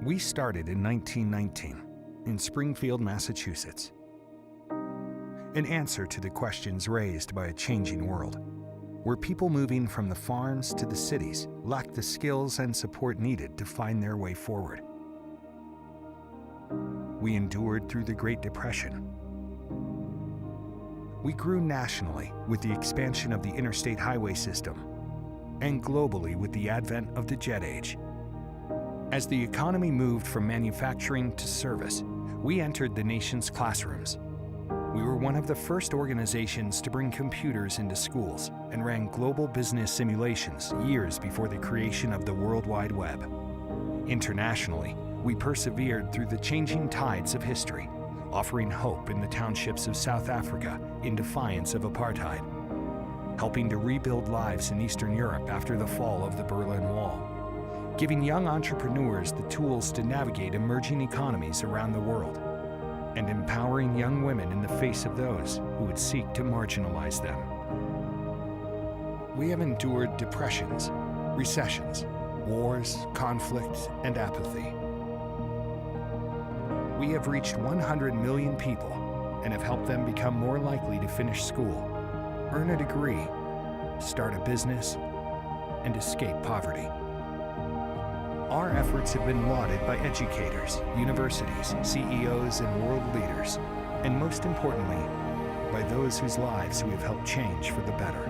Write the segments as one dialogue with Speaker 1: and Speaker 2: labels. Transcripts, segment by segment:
Speaker 1: We started in 1919 in Springfield, Massachusetts. An answer to the questions raised by a changing world, where people moving from the farms to the cities lacked the skills and support needed to find their way forward. We endured through the Great Depression. We grew nationally with the expansion of the interstate highway system, and globally with the advent of the jet age. As the economy moved from manufacturing to service, we entered the nation's classrooms. We were one of the first organizations to bring computers into schools and ran global business simulations years before the creation of the World Wide Web. Internationally, we persevered through the changing tides of history, offering hope in the townships of South Africa in defiance of apartheid, helping to rebuild lives in Eastern Europe after the fall of the Berlin Wall, giving young entrepreneurs the tools to navigate emerging economies around the world, and empowering young women in the face of those who would seek to marginalize them. We have endured depressions, recessions, wars, conflict, and apathy. We have reached 100 million people and have helped them become more likely to finish school, earn a degree, start a business, and escape poverty. Our efforts have been lauded by educators, universities, CEOs, and world leaders, and most importantly, by those whose lives we have helped change for the better.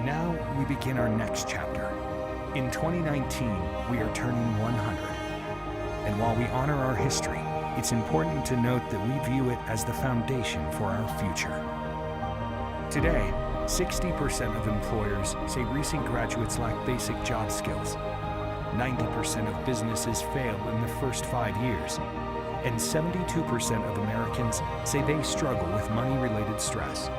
Speaker 1: Now we begin our next chapter. In 2019, we are turning 100. And while we honor our history, it's important to note that we view it as the foundation for our future. Today, 60% of employers say recent graduates lack basic job skills. 90% of businesses fail in the first 5 years, and 72% of Americans say they struggle with money-related stress.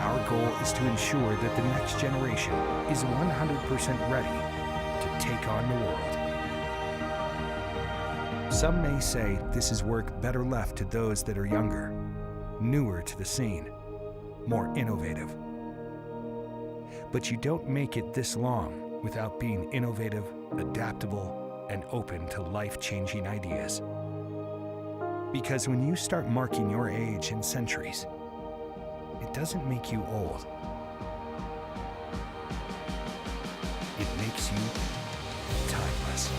Speaker 1: Our goal is to ensure that the next generation is 100% ready to take on the world. Some may say this is work better left to those that are younger, newer to the scene, more innovative. But you don't make it this long without being innovative, adaptable, and open to life-changing ideas. Because when you start marking your age in centuries, it doesn't make you old. It makes you timeless.